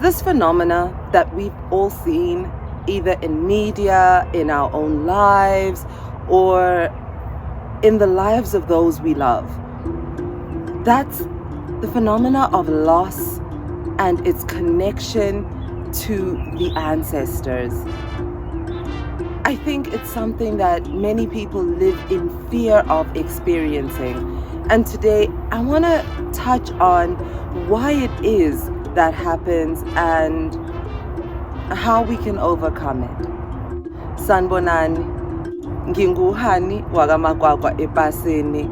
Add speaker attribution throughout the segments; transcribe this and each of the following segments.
Speaker 1: this phenomena that we've all seen either in media, in our own lives, or in the lives of those we love. That's the phenomena of loss and its connection to the ancestors. I think it's something that many people live in fear of experiencing. And today I want to touch on why it is that happens and how we can overcome it. Sanbonani, nginguhani wakaMakwakwa epasini.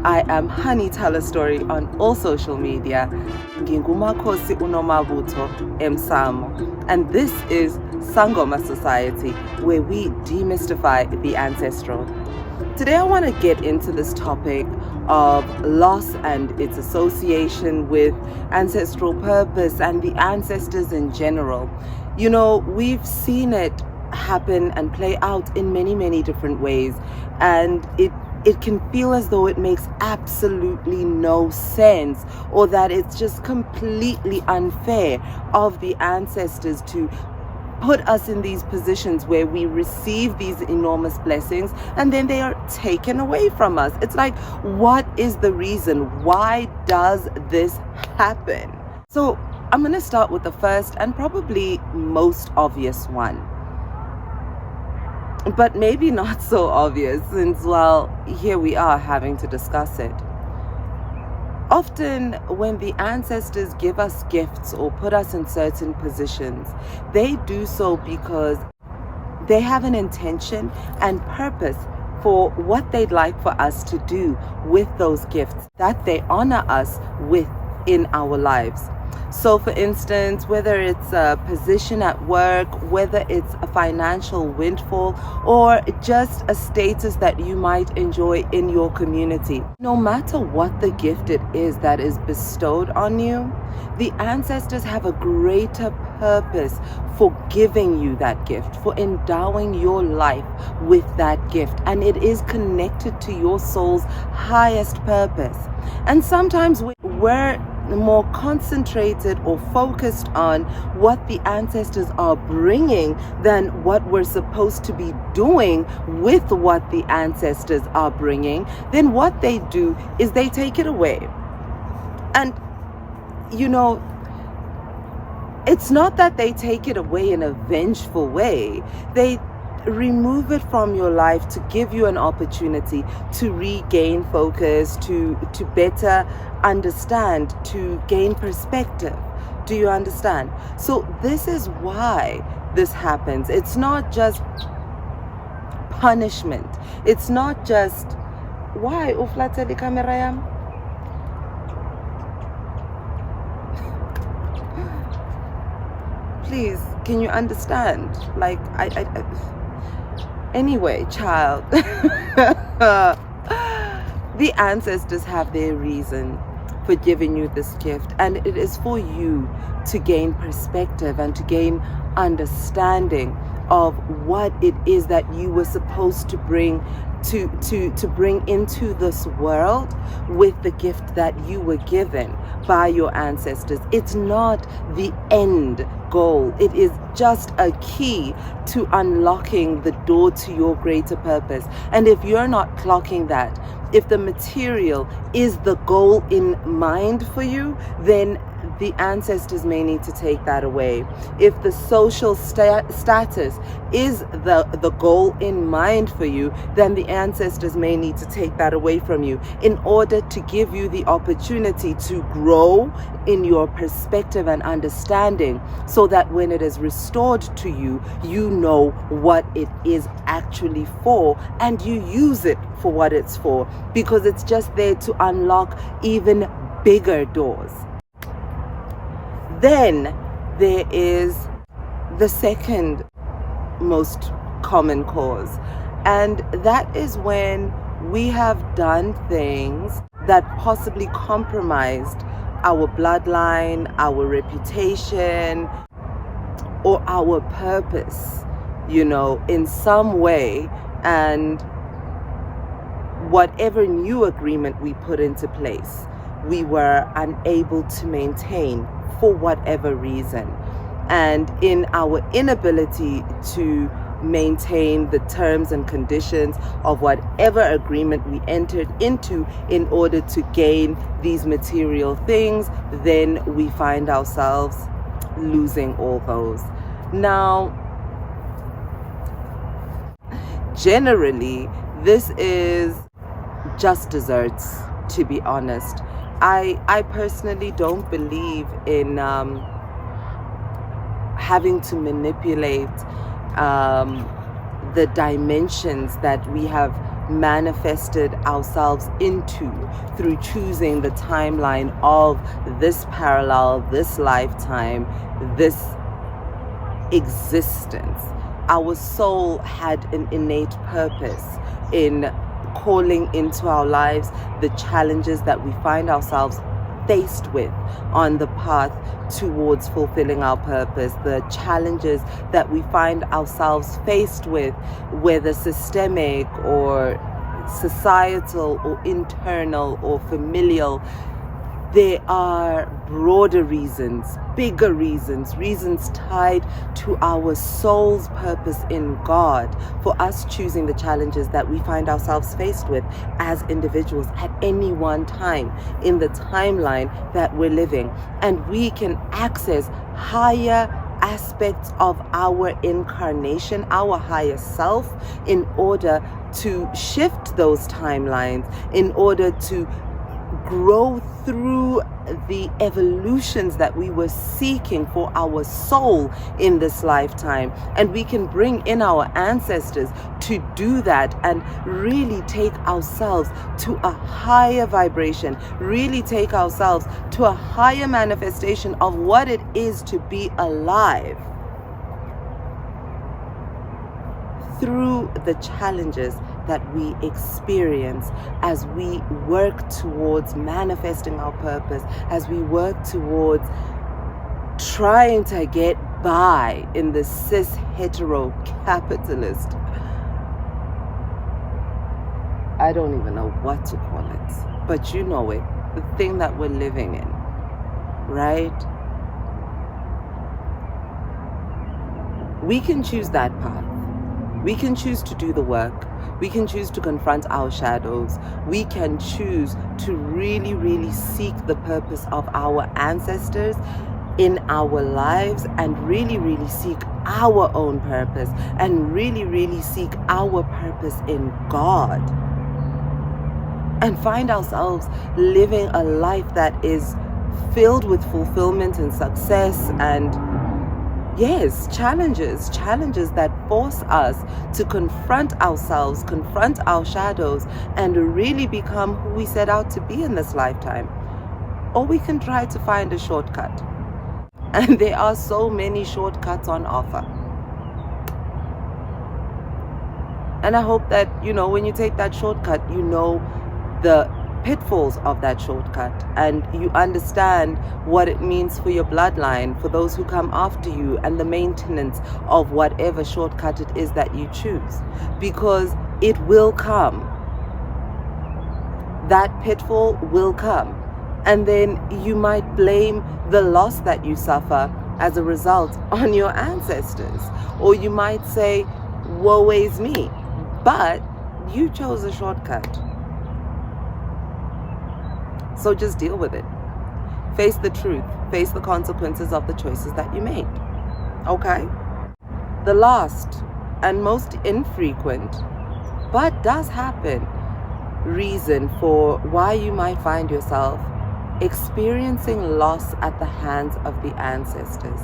Speaker 1: I am Honey Tell a Story on all social media. Makhosi Nomabutho emsamo. And this is Sangoma Society, where we demystify the ancestral. Today I want to get into this topic of loss and its association with ancestral purpose and the ancestors in general. You know, we've seen it happen and play out in many, many different ways, and it can feel as though it makes absolutely no sense, or that it's just completely unfair of the ancestors to put us in these positions where we receive these enormous blessings and then they are taken away from us. It's like, what is the reason? Why does this happen? So I'm going to start with the first and probably most obvious one, but maybe not so obvious, since, well, here we are having to discuss it. Often when the ancestors give us gifts or put us in certain positions, they do so because they have an intention and purpose for what they'd like for us to do with those gifts that they honor us with in our lives. So for instance, whether it's a position at work, whether it's a financial windfall, or just a status that you might enjoy in your community, no matter what the gift it is that is bestowed on you, the ancestors have a greater purpose for giving you that gift, for endowing your life with that gift, and it is connected to your soul's highest purpose. And sometimes we're more concentrated or focused on what the ancestors are bringing than what we're supposed to be doing with what the ancestors are bringing. Then what they do is they take it away. And you know, it's not that they take it away in a vengeful way. They remove it from your life to give you an opportunity to regain focus, to better understand, to gain perspective. Do you understand? So this is why this happens. It's not just punishment. It's not just why uflata the camera yam. Please, can you understand? Like anyway, child. The ancestors have their reason for giving you this gift, and it is for you to gain perspective and to gain understanding of what it is that you were supposed to bring to bring into this world with the gift that you were given by your ancestors. It's not the end goal. It is just a key to unlocking the door to your greater purpose. And if you're not clocking that, if the material is the goal in mind for you, then the ancestors may need to take that away. If the social status is the goal in mind for you, then the ancestors may need to take that away from you in order to give you the opportunity to grow in your perspective and understanding, so that when it is restored to you, you know what it is actually for and you use it for what it's for, because it's just there to unlock even bigger doors. Then there is the second most common cause, and that is when we have done things that possibly compromised our bloodline, our reputation, or our purpose, you know, in some way, and whatever new agreement we put into place, we were unable to maintain for whatever reason. And in our inability to maintain the terms and conditions of whatever agreement we entered into in order to gain these material things, then we find ourselves losing all those. Now, generally, this is just desserts, to be honest. I personally don't believe in having to manipulate the dimensions that we have manifested ourselves into through choosing the timeline of this parallel, this lifetime, this existence. Our soul had an innate purpose in calling into our lives the challenges that we find ourselves faced with on the path towards fulfilling our purpose, the challenges that we find ourselves faced with, whether systemic or societal or internal or familial. There are broader reasons, bigger reasons, reasons tied to our soul's purpose in God for us choosing the challenges that we find ourselves faced with as individuals at any one time in the timeline that we're living. And we can access higher aspects of our incarnation, our higher self, in order to shift those timelines, in order to grow through the evolutions that we were seeking for our soul in this lifetime. And we can bring in our ancestors to do that and really take ourselves to a higher vibration, really take ourselves to a higher manifestation of what it is to be alive through the challenges that we experience as we work towards manifesting our purpose, as we work towards trying to get by in the cis hetero capitalist, I don't even know what to call it, but you know it, the thing that we're living in, right? We can choose that path. We can choose to do the work. We can choose to confront our shadows. We can choose to really, really seek the purpose of our ancestors in our lives and really, really seek our own purpose and really, really seek our purpose in God and find ourselves living a life that is filled with fulfillment and success and yes, challenges that force us to confront ourselves, confront our shadows, and really become who we set out to be in this lifetime. Or we can try to find a shortcut. And there are so many shortcuts on offer. And I hope that, when you take that shortcut, you know the pitfalls of that shortcut and you understand what it means for your bloodline, for those who come after you, and the maintenance of whatever shortcut it is that you choose, because it will come. That pitfall will come, and then you might blame the loss that you suffer as a result on your ancestors, or you might say, woe is me, but you chose a shortcut. So just deal with it. Face the truth. Face the consequences of the choices that you made. Okay? The last and most infrequent, but does happen, reason for why you might find yourself experiencing loss at the hands of the ancestors.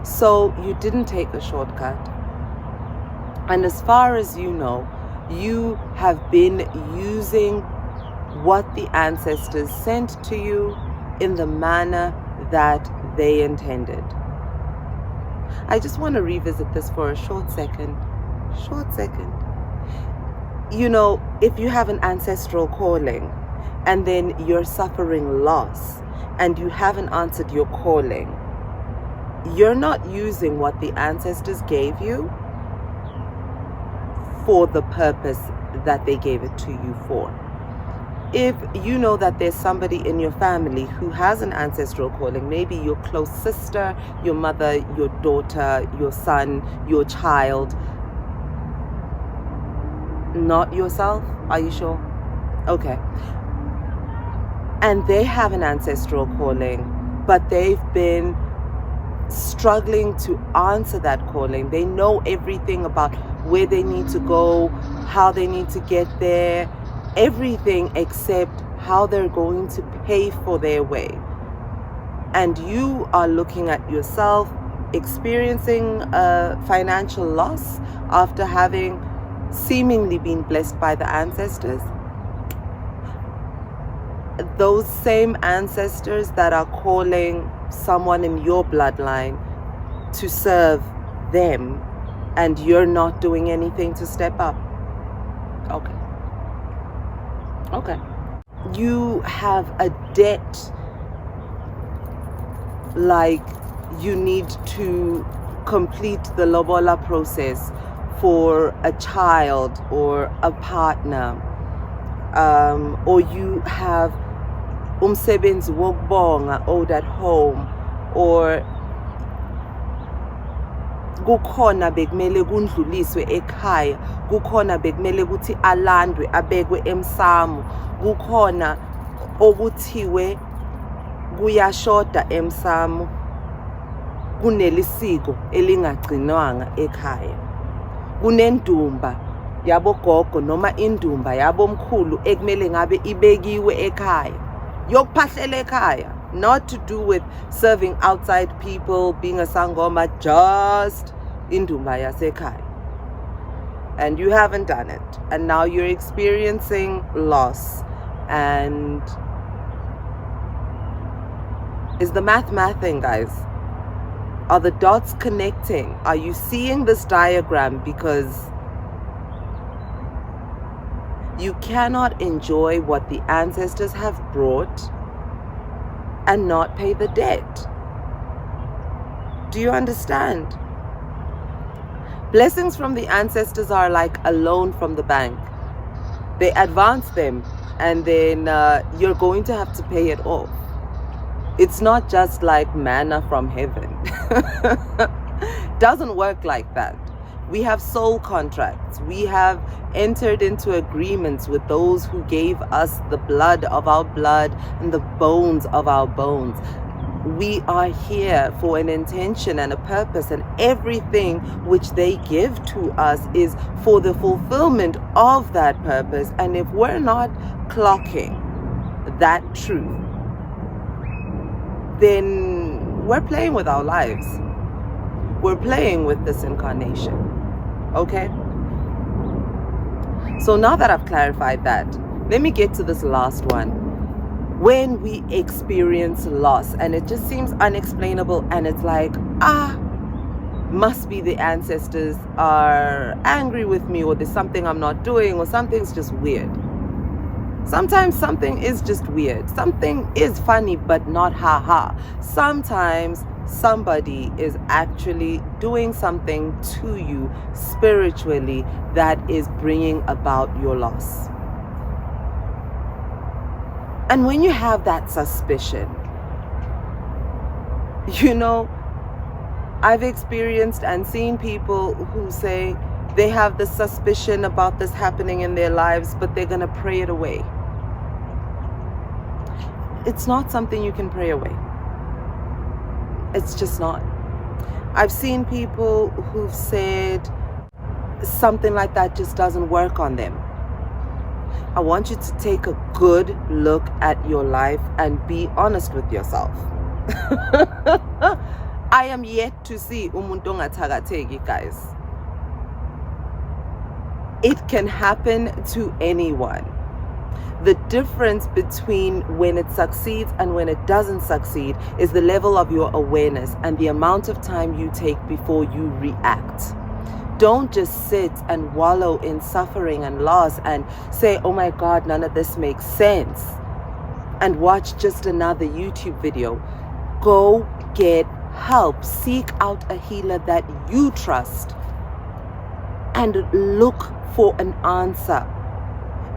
Speaker 1: So you didn't take a shortcut. And as far as you know, you have been using what the ancestors sent to you in the manner that they intended. I just want to revisit this for a short second. If you have an ancestral calling and then you're suffering loss and you haven't answered your calling, you're not using what the ancestors gave you for the purpose that they gave it to you for. If you know that there's somebody in your family who has an ancestral calling, maybe your close sister, your mother, your daughter, your son, your child, not yourself, are you sure? Okay. And they have an ancestral calling, but they've been struggling to answer that calling. They know everything about where they need to go, how they need to get there, everything except how they're going to pay for their way. And you are looking at yourself experiencing a financial loss after having seemingly been blessed by the ancestors. Those same ancestors that are calling someone in your bloodline to serve them, and you're not doing anything to step up. Okay. You have a debt, like you need to complete the lobola process for a child or a partner, or you have umsebenzi wokubonga owed at home, or kukhona bekumele kundluliswe ekhaya, kukhona bekumele ukuthi alandwe abekwe emsamo, kukhona okuthiwe kuyashoda emsamo, kunelisiko elingagcinwanga ekhaya, kunendumba yabogogo noma indumba yabomkhulu ekumele ngabe ibekiwe ekhaya, yokuphahlela ekhaya. Not to do with serving outside people, being a Sangoma, just indumba yasekhaya. And you haven't done it. And now you're experiencing loss. And is the mathing, guys? Are the dots connecting? Are you seeing this diagram? Because you cannot enjoy what the ancestors have brought and not pay the debt. Do you understand? Blessings from the ancestors are like a loan from the bank. They advance them, and then you're going to have to pay it off. It's not just like manna from heaven. Doesn't work like that. We have soul contracts. We have entered into agreements with those who gave us the blood of our blood and the bones of our bones. We are here for an intention and a purpose, and everything which they give to us is for the fulfillment of that purpose. And if we're not clocking that truth, then we're playing with our lives. We're playing with this incarnation. Okay? So now that I've clarified that, let me get to this last one. When we experience loss and it just seems unexplainable, and it's like, must be the ancestors are angry with me, or there's something I'm not doing, or something's just weird. Sometimes something is just weird. Something is funny, but not ha-ha. Sometimes somebody is actually doing something to you spiritually that is bringing about your loss. And when you have that suspicion, you know, I've experienced and seen people who say they have this suspicion about this happening in their lives, but they're going to pray it away. It's not something you can pray away. It's just not. I've seen people who've said something like that just doesn't work on them. I want you to take a good look at your life and be honest with yourself. I am yet to see umuntu ongathakatheki, guys. It can happen to anyone. The difference between when it succeeds and when it doesn't succeed is the level of your awareness and the amount of time you take before you react. Don't just sit and wallow in suffering and loss and say, oh my God, none of this makes sense, and watch just another YouTube video. Go get help. Seek out a healer that you trust and look for an answer.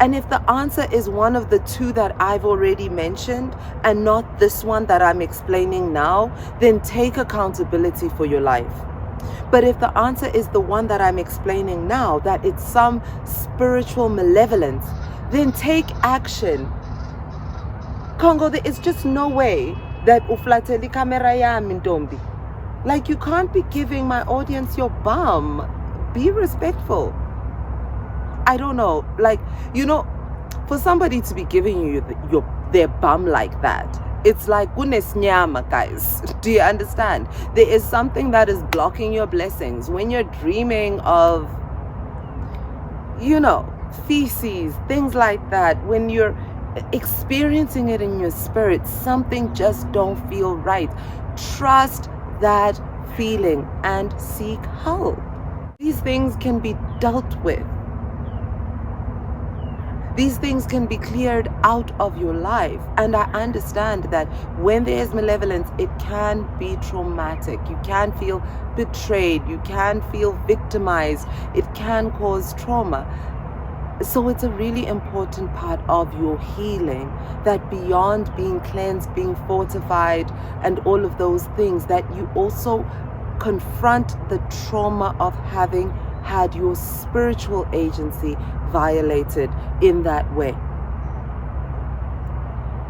Speaker 1: And if the answer is one of the two that I've already mentioned and not this one that I'm explaining now, then take accountability for your life. But if the answer is the one that I'm explaining now, that it's some spiritual malevolence, then take action. Congo, there is just no way that uflateli camera yami ntombi. Like, you can't be giving my audience your bum. Be respectful. I don't know, like, you know, for somebody to be giving you their bum like that, it's like kunesnyama, guys. Do you understand? There is something that is blocking your blessings when you're dreaming of, you know, feces, things like that. When you're experiencing it in your spirit, something just don't feel right. Trust that feeling and seek help. These things can be dealt with. These things can be cleared out of your life. And I understand that when there is malevolence, it can be traumatic. You can feel betrayed. You can feel victimized. It can cause trauma. So it's a really important part of your healing, that beyond being cleansed, being fortified, and all of those things, that you also confront the trauma of having had your spiritual agency violated in that way.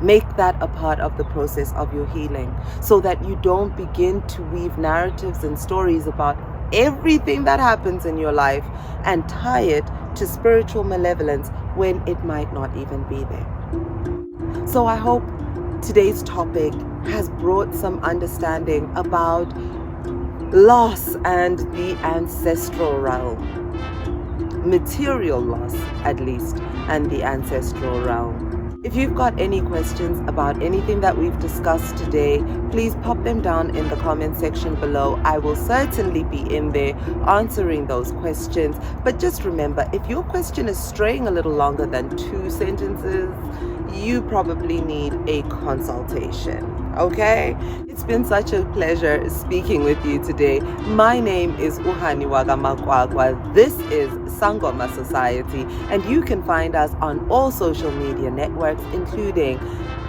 Speaker 1: Make that a part of the process of your healing, so that you don't begin to weave narratives and stories about everything that happens in your life and tie it to spiritual malevolence when it might not even be there. So I hope today's topic has brought some understanding about loss and the ancestral realm. Material loss, at least, and the ancestral realm. If you've got any questions about anything that we've discussed today, please pop them down in the comment section below. I will certainly be in there answering those questions. But just remember, if your question is straying a little longer than 2 sentences, you probably need a consultation, okay? It's been such a pleasure speaking with you today. My name is Uhani Wagamakwagwa. This is Sangoma Society, and you can find us on all social media networks, including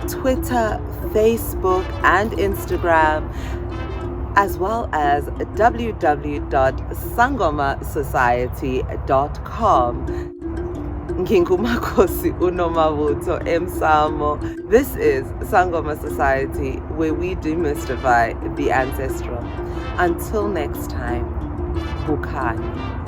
Speaker 1: Twitter, Facebook, and Instagram, as well as www.sangomasociety.com. Makhosi Nomabutho Emsamo. This is Sangoma Society, where we demystify the ancestral. Until next time, Bukhani.